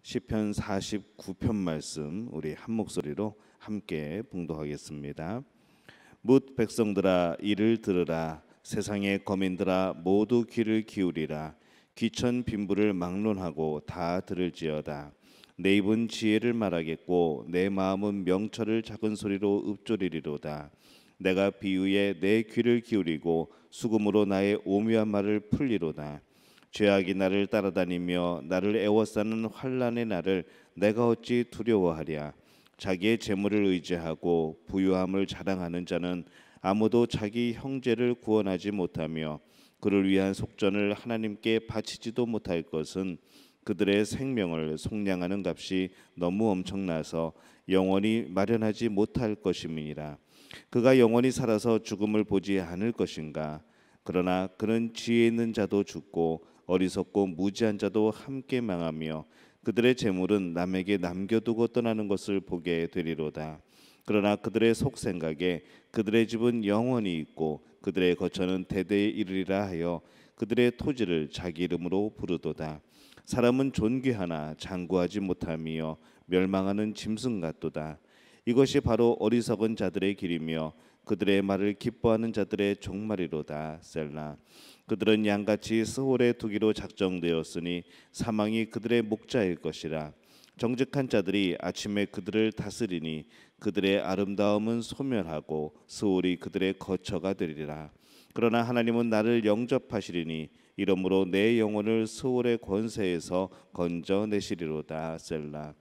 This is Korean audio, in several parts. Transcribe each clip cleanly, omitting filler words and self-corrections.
시편 49편 말씀 우리 한 목소리로 함께 봉독하겠습니다. 뭇 백성들아 이를 들으라. 세상의 거민들아 모두 귀를 기울이라. 귀천 빈부를 막론하고 다 들을지어다. 내 입은 지혜를 말하겠고 내 마음은 명철을 작은 소리로 읊조리리로다. 내가 비유에 내 귀를 기울이고 수금으로 나의 오묘한 말을 풀리로다. 죄악이 나를 따라다니며 나를 애워싸는 환난의 날을 내가 어찌 두려워하랴. 자기의 재물을 의지하고 부유함을 자랑하는 자는 아무도 자기 형제를 구원하지 못하며 그를 위한 속전을 하나님께 바치지도 못할 것은 그들의 생명을 속량하는 값이 너무 엄청나서 영원히 마련하지 못할 것임이니라. 그가 영원히 살아서 죽음을 보지 않을 것인가. 그러나 그는 지혜 있는 자도 죽고 어리석고 무지한 자도 함께 망하며 그들의 재물은 남에게 남겨두고 떠나는 것을 보게 되리로다. 그러나 그들의 속생각에 그들의 집은 영원히 있고 그들의 거처는 대대에 이르리라 하여 그들의 토지를 자기 이름으로 부르도다. 사람은 존귀하나 장구하지 못하며 멸망하는 짐승 같도다. 이것이 바로 어리석은 자들의 길이며 그들의 말을 기뻐하는 자들의 종말이로다. 셀라. 그들은 양같이 스홀에 두기로 작정되었으니 사망이 그들의 목자일 것이라. 정직한 자들이 아침에 그들을 다스리니 그들의 아름다움은 소멸하고 스홀이 그들의 거처가 되리라. 그러나 하나님은 나를 영접하시리니 이러므로 내 영혼을 스홀의 권세에서 건져내시리로다. 셀라.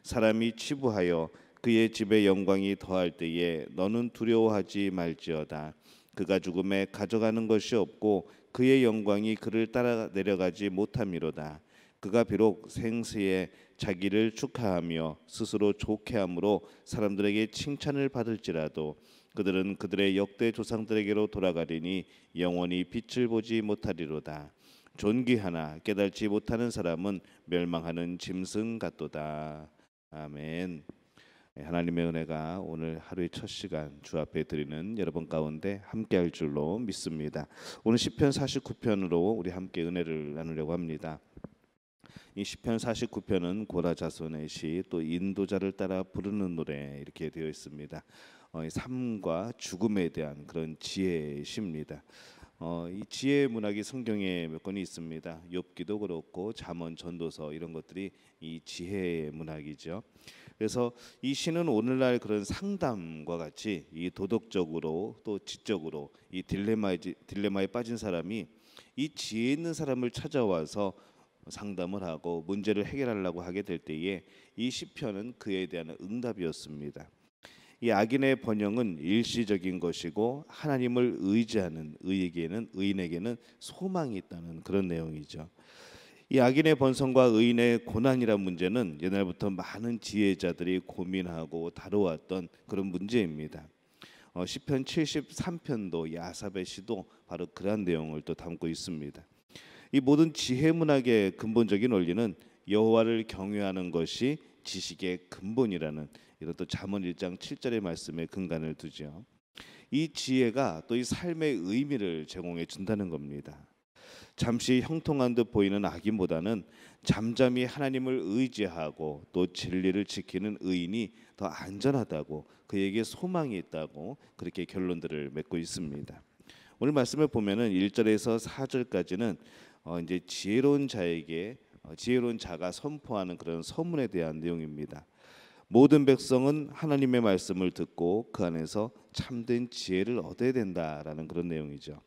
사람이 치부하여 그의 집에 영광이 더할 때에 너는 두려워하지 말지어다. 그가 죽음에 가져가는 것이 없고 그의 영광이 그를 따라 내려가지 못함이로다. 그가 비록 생시에 자기를 축하하며 스스로 좋게함으로 사람들에게 칭찬을 받을지라도 그들은 그들의 역대 조상들에게로 돌아가리니 영원히 빛을 보지 못하리로다. 존귀하나 깨달지 못하는 사람은 멸망하는 짐승 같도다. 아멘. 하나님의 은혜가 오늘 하루의 첫 시간 주 앞에 드리는 여러분 가운데 함께할 줄로 믿습니다. 오늘 시편 49편으로 우리 함께 은혜를 나누려고 합니다. 이 시편 49편은 고라 자손의 시, 또 인도자를 따라 부르는 노래 이렇게 되어 있습니다. 삶과 죽음에 대한 그런 지혜의 시입니다. 이 지혜 문학이 성경에 몇 권이 있습니다. 욥기도 그렇고 잠언, 전도서 이런 것들이 이 지혜의 문학이죠. 그래서 이 시는 오늘날 그런 상담과 같이 이 도덕적으로 또 지적으로 이 딜레마에 빠진 사람이 이 지혜 있는 사람을 찾아와서 상담을 하고 문제를 해결하려고 하게 될 때에 이 시편은 그에 대한 응답이었습니다. 이 악인의 번영은 일시적인 것이고 하나님을 의지하는 의인에게는 소망이 있다는 그런 내용이죠. 이 악인의 번성과 의인의 고난이란 문제는 옛날부터 많은 지혜자들이 고민하고 다루었던 그런 문제입니다. 시편 73편도 야삽의 시도 바로 그러한 내용을 또 담고 있습니다. 이 모든 지혜 문학의 근본적인 원리는 여호와를 경외하는 것이 지식의 근본이라는 이런 또 잠언 1장 7절의 말씀에 근간을 두죠. 이 지혜가 또 이 삶의 의미를 제공해 준다는 겁니다. 잠시 형통한 듯 보이는 악인보다는 잠잠히 하나님을 의지하고 또 진리를 지키는 의인이 더 안전하다고, 그에게 소망이 있다고 그렇게 결론들을 맺고 있습니다. 오늘 말씀을 보면은 1절에서 4절까지는 이제 지혜로운 자가 선포하는 그런 서문에 대한 내용입니다. 모든 백성은 하나님의 말씀을 듣고 그 안에서 참된 지혜를 얻어야 된다라는 그런 내용이죠.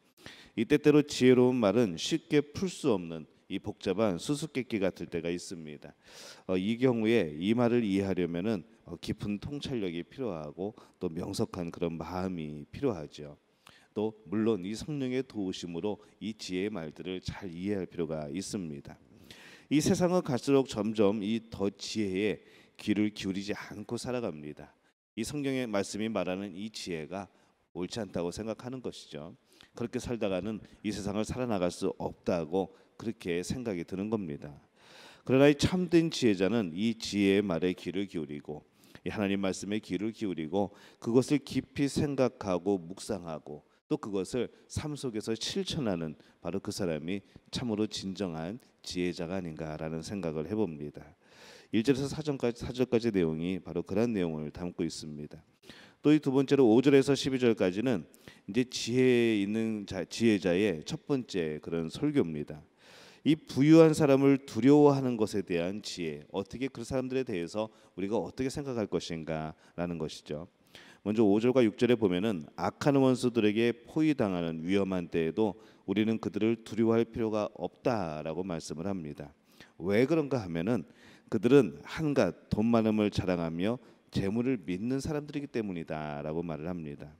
이 때때로 지혜로운 말은 쉽게 풀 수 없는 이 복잡한 수수께끼 같을 때가 있습니다. 이 경우에 이 말을 이해하려면은 깊은 통찰력이 필요하고 또 명석한 그런 마음이 필요하죠. 또 물론 이 성령의 도우심으로 이 지혜의 말들을 잘 이해할 필요가 있습니다. 이 세상은 갈수록 점점 이 더 지혜에 귀를 기울이지 않고 살아갑니다. 이 성경의 말씀이 말하는 이 지혜가 옳지 않다고 생각하는 것이죠. 그렇게 살다가는 이 세상을 살아나갈 수 없다고 그렇게 생각이 드는 겁니다. 그러나 이 참된 지혜자는 이 지혜의 말에 귀를 기울이고 이 하나님 말씀에 귀를 기울이고 그것을 깊이 생각하고 묵상하고 또 그것을 삶 속에서 실천하는 바로 그 사람이 참으로 진정한 지혜자가 아닌가라는 생각을 해봅니다. 1절에서 4절까지 내용이 바로 그런 내용을 담고 있습니다. 또 이 두 번째로 5절에서 12절까지는 이제 지혜 있는 지혜자의 첫 번째 그런 설교입니다. 이 부유한 사람을 두려워하는 것에 대한 지혜, 어떻게 그 사람들에 대해서 우리가 어떻게 생각할 것인가라는 것이죠. 먼저 5절과 6절에 보면은 악한 원수들에게 포위당하는 위험한 때에도 우리는 그들을 두려워할 필요가 없다라고 말씀을 합니다. 왜 그런가 하면은 그들은 한갓 돈 많음을 자랑하며 재물을 믿는 사람들이기 때문이다라고 말을 합니다.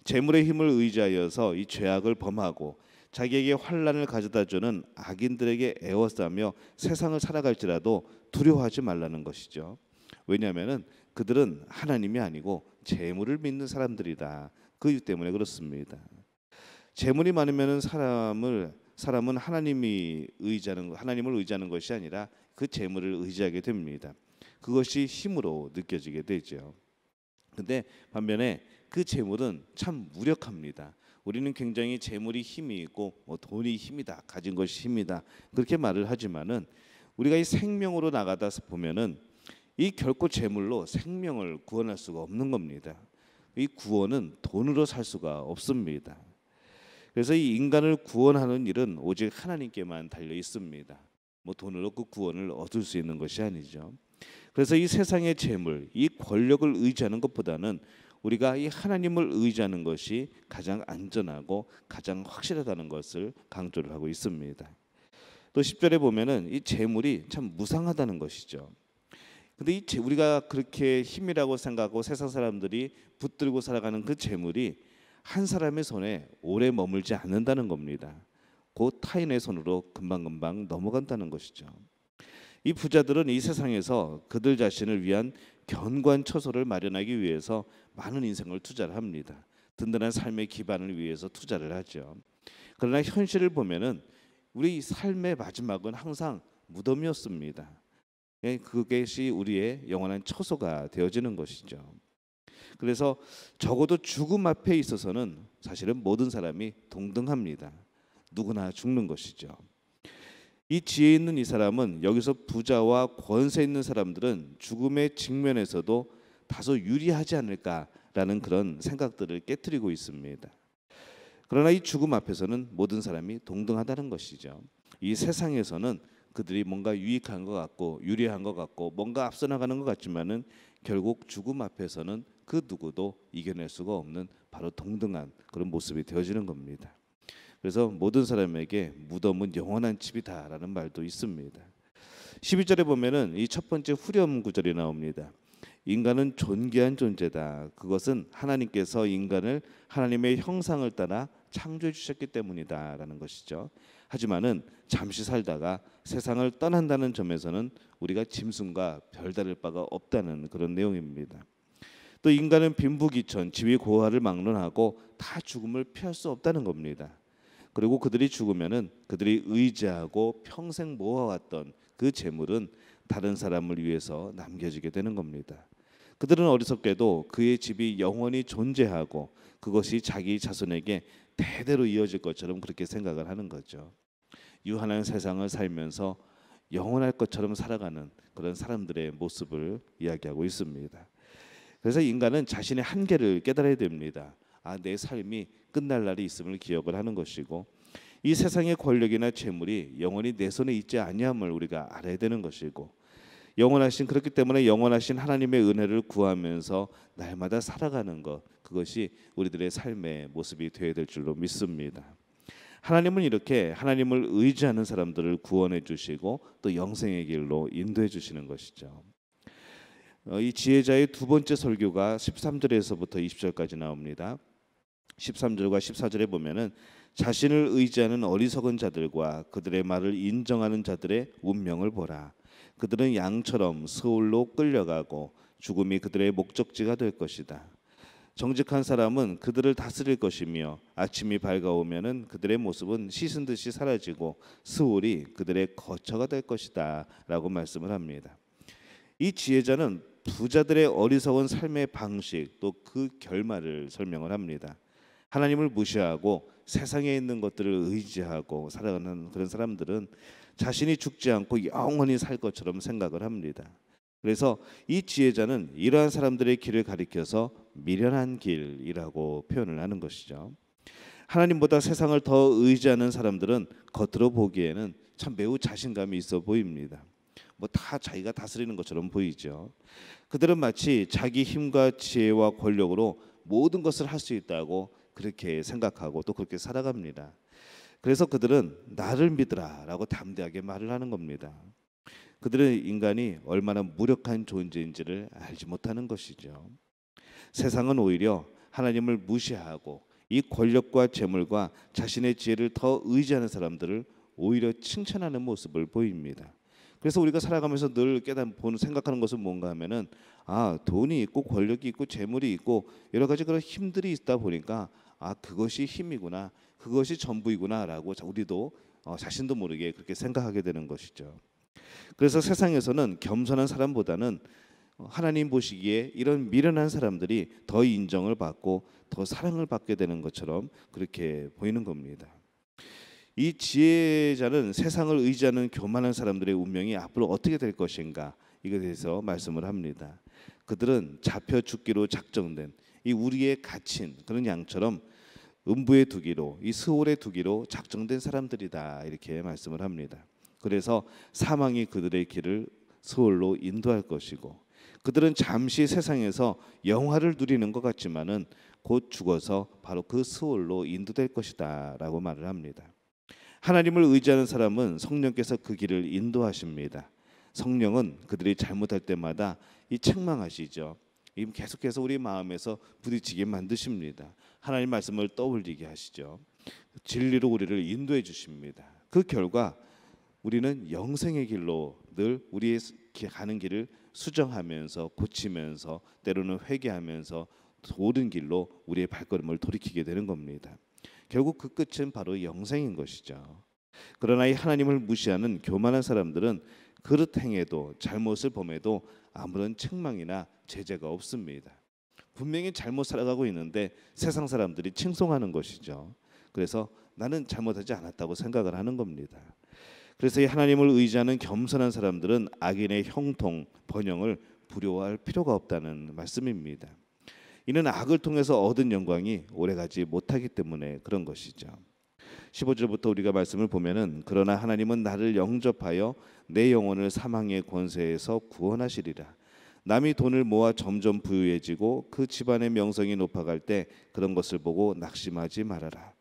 재물의 힘을 의지하여서 이 죄악을 범하고 자기에게 환난을 가져다주는 악인들에게 애워싸며 세상을 살아갈지라도 두려워하지 말라는 것이죠. 왜냐하면은 그들은 하나님이 아니고 재물을 믿는 사람들이다. 그 이유 때문에 그렇습니다. 재물이 많으면은 사람은 하나님을 의지하는 것이 아니라 그 재물을 의지하게 됩니다. 그것이 힘으로 느껴지게 되죠. 근데 반면에 그 재물은 참 무력합니다. 우리는 굉장히 재물이 힘이 있고 돈이 힘이다, 가진 것이 힘이다 그렇게 말을 하지만은 우리가 이 생명으로 나가다 보면은 이 결코 재물로 생명을 구원할 수가 없는 겁니다. 이 구원은 돈으로 살 수가 없습니다. 그래서 이 인간을 구원하는 일은 오직 하나님께만 달려 있습니다. 돈으로 그 구원을 얻을 수 있는 것이 아니죠. 그래서 이 세상의 재물, 이 권력을 의지하는 것보다는 우리가 이 하나님을 의지하는 것이 가장 안전하고 가장 확실하다는 것을 강조를 하고 있습니다. 또 10절에 보면은 이 재물이 참 무상하다는 것이죠. 근데 우리가 그렇게 힘이라고 생각하고 세상 사람들이 붙들고 살아가는 그 재물이 한 사람의 손에 오래 머물지 않는다는 겁니다. 곧 타인의 손으로 금방금방 넘어간다는 것이죠. 이 부자들은 이 세상에서 그들 자신을 위한 견고한 처소를 마련하기 위해서 많은 인생을 투자를 합니다. 든든한 삶의 기반을 위해서 투자를 하죠. 그러나 현실을 보면은 우리 삶의 마지막은 항상 무덤이었습니다. 그것이 우리의 영원한 처소가 되어지는 것이죠. 그래서 적어도 죽음 앞에 있어서는 사실은 모든 사람이 동등합니다. 누구나 죽는 것이죠. 이 지혜 있는 이 사람은 여기서 부자와 권세 있는 사람들은 죽음의 직면에서도 다소 유리하지 않을까라는 그런 생각들을 깨트리고 있습니다. 그러나 이 죽음 앞에서는 모든 사람이 동등하다는 것이죠. 이 세상에서는 그들이 뭔가 유익한 것 같고 유리한 것 같고 뭔가 앞서 나가는 것 같지만은 결국 죽음 앞에서는 그 누구도 이겨낼 수가 없는 바로 동등한 그런 모습이 되어지는 겁니다. 그래서 모든 사람에게 무덤은 영원한 집이다라는 말도 있습니다. 12절에 보면은 이 첫 번째 후렴 구절이 나옵니다. 인간은 존귀한 존재다. 그것은 하나님께서 인간을 하나님의 형상을 따라 창조해 주셨기 때문이다라는 것이죠. 하지만은 잠시 살다가 세상을 떠난다는 점에서는 우리가 짐승과 별다를 바가 없다는 그런 내용입니다. 또 인간은 빈부귀천, 지위고하를 막론하고 다 죽음을 피할 수 없다는 겁니다. 그리고 그들이 죽으면은 그들이 의지하고 평생 모아왔던 그 재물은 다른 사람을 위해서 남겨지게 되는 겁니다. 그들은 어리석게도 그의 집이 영원히 존재하고 그것이 자기 자손에게 대대로 이어질 것처럼 그렇게 생각을 하는 거죠. 유한한 세상을 살면서 영원할 것처럼 살아가는 그런 사람들의 모습을 이야기하고 있습니다. 그래서 인간은 자신의 한계를 깨달아야 됩니다. 내 삶이 끝날 날이 있음을 기억을 하는 것이고 이 세상의 권력이나 재물이 영원히 내 손에 있지 아니함을 우리가 알아야 되는 것이고 그렇기 때문에 영원하신 하나님의 은혜를 구하면서 날마다 살아가는 것, 그것이 우리들의 삶의 모습이 되어야 될 줄로 믿습니다. 하나님은 이렇게 하나님을 의지하는 사람들을 구원해 주시고 또 영생의 길로 인도해 주시는 것이죠. 이 지혜자의 두 번째 설교가 13절에서부터 20절까지 나옵니다. 13절과 14절에 보면은 자신을 의지하는 어리석은 자들과 그들의 말을 인정하는 자들의 운명을 보라. 그들은 양처럼 스올로 끌려가고 죽음이 그들의 목적지가 될 것이다. 정직한 사람은 그들을 다스릴 것이며 아침이 밝아오면은 그들의 모습은 씻은 듯이 사라지고 스올이 그들의 거처가 될 것이다 라고 말씀을 합니다. 이 지혜자는 부자들의 어리석은 삶의 방식 또 그 결말을 설명을 합니다. 하나님을 무시하고 세상에 있는 것들을 의지하고 살아가는 그런 사람들은 자신이 죽지 않고 영원히 살 것처럼 생각을 합니다. 그래서 이 지혜자는 이러한 사람들의 길을 가리켜서 미련한 길이라고 표현을 하는 것이죠. 하나님보다 세상을 더 의지하는 사람들은 겉으로 보기에는 참 매우 자신감이 있어 보입니다. 뭐 다 자기가 다스리는 것처럼 보이죠. 그들은 마치 자기 힘과 지혜와 권력으로 모든 것을 할 수 있다고 그렇게 생각하고 또 그렇게 살아갑니다. 그래서 그들은 나를 믿으라라고 담대하게 말을 하는 겁니다. 그들은 인간이 얼마나 무력한 존재인지를 알지 못하는 것이죠. 세상은 오히려 하나님을 무시하고 이 권력과 재물과 자신의 지혜를 더 의지하는 사람들을 오히려 칭찬하는 모습을 보입니다. 그래서 우리가 살아가면서 늘 생각하는 것은 뭔가 하면은 돈이 있고 권력이 있고 재물이 있고 여러 가지 그런 힘들이 있다 보니까 그것이 힘이구나, 그것이 전부이구나라고 우리도 자신도 모르게 그렇게 생각하게 되는 것이죠. 그래서 세상에서는 겸손한 사람보다는 하나님 보시기에 이런 미련한 사람들이 더 인정을 받고 더 사랑을 받게 되는 것처럼 그렇게 보이는 겁니다. 이 지혜자는 세상을 의지하는 교만한 사람들의 운명이 앞으로 어떻게 될 것인가, 이것에 대해서 말씀을 합니다. 그들은 잡혀 죽기로 작정된 이 우리의 갇힌 그런 양처럼 음부에 두기로, 이 스올에 두기로 작정된 사람들이다, 이렇게 말씀을 합니다. 그래서 사망이 그들의 길을 스올로 인도할 것이고, 그들은 잠시 세상에서 영화를 누리는 것 같지만은 곧 죽어서 바로 그 스올로 인도될 것이다라고 말을 합니다. 하나님을 의지하는 사람은 성령께서 그 길을 인도하십니다. 성령은 그들이 잘못할 때마다 이 책망하시죠. 계속해서 우리 마음에서 부딪히게 만드십니다. 하나님 말씀을 떠올리게 하시죠. 진리로 우리를 인도해 주십니다. 그 결과 우리는 영생의 길로 늘 우리의 가는 길을 수정하면서 고치면서 때로는 회개하면서 옳은 길로 우리의 발걸음을 돌이키게 되는 겁니다. 결국 그 끝은 바로 영생인 것이죠. 그러나 이 하나님을 무시하는 교만한 사람들은 그릇 행해도 잘못을 범해도 아무런 책망이나 제재가 없습니다. 분명히 잘못 살아가고 있는데 세상 사람들이 칭송하는 것이죠. 그래서 나는 잘못하지 않았다고 생각을 하는 겁니다. 그래서 이 하나님을 의지하는 겸손한 사람들은 악인의 형통, 번영을 두려워할 필요가 없다는 말씀입니다. 이는 악을 통해서 얻은 영광이 오래가지 못하기 때문에 그런 것이죠. 15절부터 우리가 말씀을 보면은 그러나 하나님은 나를 영접하여 내 영혼을 사망의 권세에서 구원하시리라. 남이 돈을 모아 점점 부유해지고 그 집안의 명성이 높아갈 때 그런 것을 보고 낙심하지 말아라.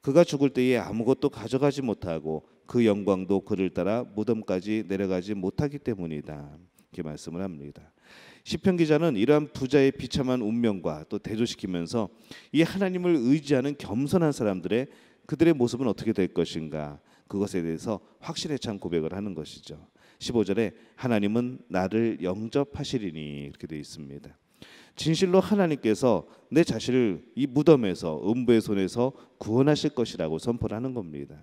그가 죽을 때에 아무것도 가져가지 못하고 그 영광도 그를 따라 무덤까지 내려가지 못하기 때문이다. 이렇게 말씀을 합니다. 시편 기자는 이러한 부자의 비참한 운명과 또 대조시키면서 이 하나님을 의지하는 겸손한 사람들의 그들의 모습은 어떻게 될 것인가, 그것에 대해서 확신에 찬 고백을 하는 것이죠. 15절에 하나님은 나를 영접하시리니 이렇게 되어 있습니다. 진실로 하나님께서 내 자신을 이 무덤에서 음부의 손에서 구원하실 것이라고 선포를 하는 겁니다.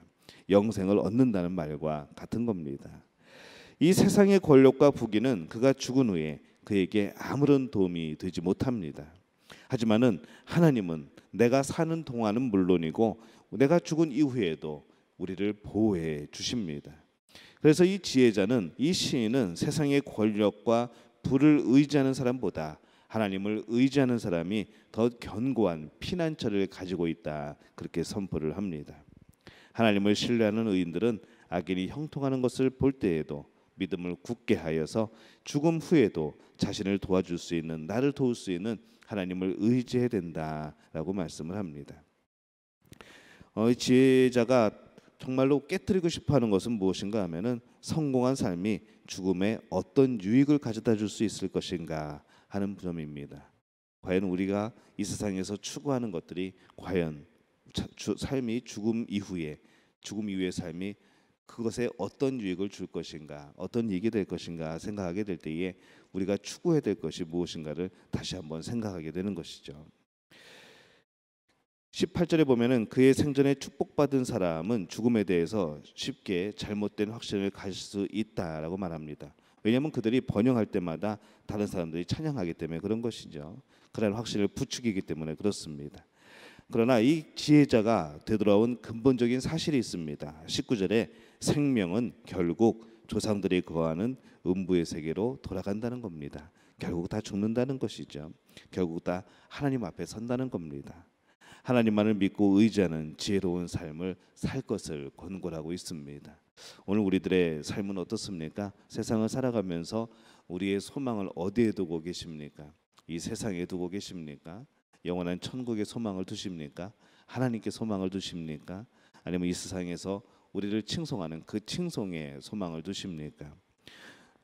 영생을 얻는다는 말과 같은 겁니다. 이 세상의 권력과 부귀는 그가 죽은 후에 그에게 아무런 도움이 되지 못합니다. 하지만은 하나님은 내가 사는 동안은 물론이고 내가 죽은 이후에도 우리를 보호해 주십니다. 그래서 이 지혜자는, 이 시인은 세상의 권력과 부를 의지하는 사람보다 하나님을 의지하는 사람이 더 견고한 피난처를 가지고 있다, 그렇게 선포를 합니다. 하나님을 신뢰하는 의인들은 악인이 형통하는 것을 볼 때에도 믿음을 굳게 하여서 죽음 후에도 자신을 도와줄 수 있는, 나를 도울 수 있는 하나님을 의지해야 된다라고 말씀을 합니다. 지혜자가 정말로 깨뜨리고 싶어하는 것은 무엇인가 하면은 성공한 삶이 죽음에 어떤 유익을 가져다 줄 수 있을 것인가 하는 점입니다. 과연 우리가 이 세상에서 추구하는 것들이 과연 삶이 죽음 이후의 삶이 그것에 어떤 유익을 줄 것인가, 어떤 이익이 될 것인가 생각하게 될 때에 우리가 추구해야 될 것이 무엇인가를 다시 한번 생각하게 되는 것이죠. 18절에 보면은 그의 생전에 축복받은 사람은 죽음에 대해서 쉽게 잘못된 확신을 가질 수 있다라고 말합니다. 왜냐하면 그들이 번영할 때마다 다른 사람들이 찬양하기 때문에 그런 것이죠. 그런 확신을 부추기기 때문에 그렇습니다. 그러나 이 지혜자가 되돌아온 근본적인 사실이 있습니다. 19절에 생명은 결국 조상들이 거하는 음부의 세계로 돌아간다는 겁니다. 결국 다 죽는다는 것이죠. 결국 다 하나님 앞에 선다는 겁니다. 하나님만을 믿고 의지하는 지혜로운 삶을 살 것을 권고하고 있습니다. 오늘 우리들의 삶은 어떻습니까? 세상을 살아가면서 우리의 소망을 어디에 두고 계십니까? 이 세상에 두고 계십니까? 영원한 천국에 소망을 두십니까? 하나님께 소망을 두십니까? 아니면 이 세상에서 우리를 칭송하는 그 칭송에 소망을 두십니까?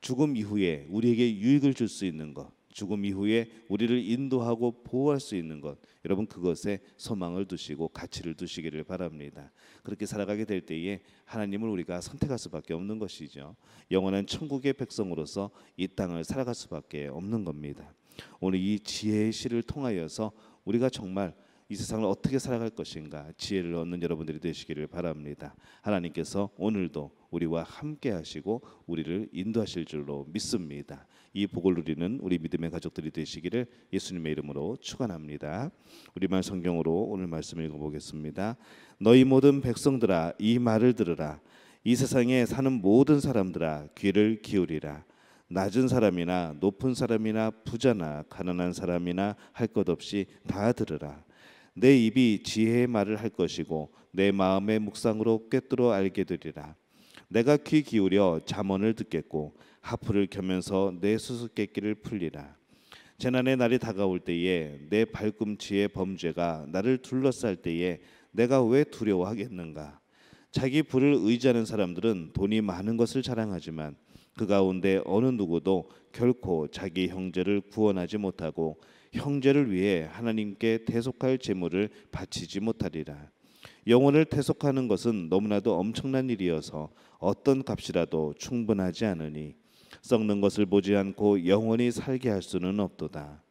죽음 이후에 우리에게 유익을 줄 수 있는 것, 죽음 이후에 우리를 인도하고 보호할 수 있는 것, 여러분 그것에 소망을 두시고 가치를 두시기를 바랍니다. 그렇게 살아가게 될 때에 하나님을 우리가 선택할 수밖에 없는 것이죠. 영원한 천국의 백성으로서 이 땅을 살아갈 수밖에 없는 겁니다. 오늘 이 지혜의 시를 통하여서 우리가 정말 이 세상을 어떻게 살아갈 것인가 지혜를 얻는 여러분들이 되시기를 바랍니다. 하나님께서 오늘도 우리와 함께 하시고 우리를 인도하실 줄로 믿습니다. 이 복을 누리는 우리 믿음의 가족들이 되시기를 예수님의 이름으로 축원합니다. 우리말 성경으로 오늘 말씀 읽어보겠습니다. 너희 모든 백성들아 이 말을 들으라. 이 세상에 사는 모든 사람들아 귀를 기울이라. 낮은 사람이나 높은 사람이나 부자나 가난한 사람이나 할 것 없이 다 들으라. 내 입이 지혜의 말을 할 것이고 내 마음의 묵상으로 꿰뚫어 알게 되리라. 내가 귀 기울여 잠언을 듣겠고 하프를 켜면서 내 수수께끼를 풀리라. 재난의 날이 다가올 때에 내 발꿈치의 범죄가 나를 둘러쌀 때에 내가 왜 두려워하겠는가? 자기 부를 의지하는 사람들은 돈이 많은 것을 자랑하지만 그 가운데 어느 누구도 결코 자기 형제를 구원하지 못하고 형제를 위해 하나님께 대속할 제물을 바치지 못하리라. 영혼을 대속하는 것은 너무나도 엄청난 일이어서 어떤 값이라도 충분하지 않으니 썩는 것을 보지 않고 영원히 살게 할 수는 없도다.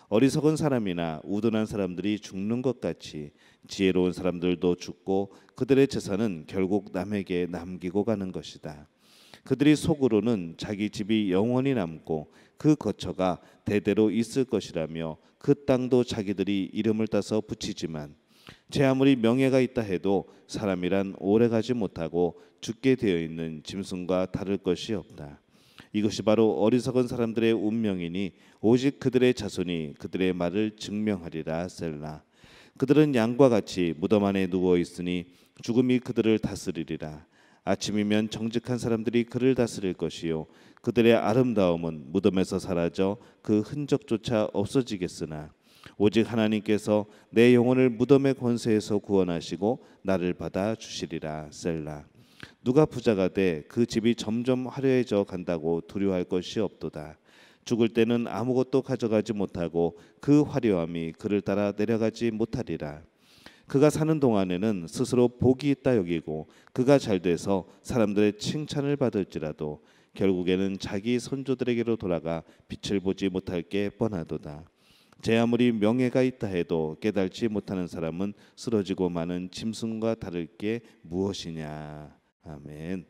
어리석은 사람이나 우둔한 사람들이 죽는 것 같이 지혜로운 사람들도 죽고 그들의 재산은 결국 남에게 남기고 가는 것이다. 그들이 속으로는 자기 집이 영원히 남고 그 거처가 대대로 있을 것이라며 그 땅도 자기들이 이름을 따서 붙이지만 제 아무리 명예가 있다 해도 사람이란 오래가지 못하고 죽게 되어 있는 짐승과 다를 것이 없다. 이것이 바로 어리석은 사람들의 운명이니 오직 그들의 자손이 그들의 말을 증명하리라. 셀라. 그들은 양과 같이 무덤 안에 누워 있으니 죽음이 그들을 다스리리라. 아침이면 정직한 사람들이 그를 다스릴 것이요 그들의 아름다움은 무덤에서 사라져 그 흔적조차 없어지겠으나 오직 하나님께서 내 영혼을 무덤의 권세에서 구원하시고 나를 받아 주시리라. 셀라. 누가 부자가 돼 그 집이 점점 화려해져 간다고 두려워할 것이 없도다. 죽을 때는 아무것도 가져가지 못하고 그 화려함이 그를 따라 내려가지 못하리라. 그가 사는 동안에는 스스로 복이 있다 여기고 그가 잘 돼서 사람들의 칭찬을 받을지라도 결국에는 자기 선조들에게로 돌아가 빛을 보지 못할 게 뻔하도다. 제 아무리 명예가 있다 해도 깨달지 못하는 사람은 쓰러지고 마는 짐승과 다를 게 무엇이냐. 아멘.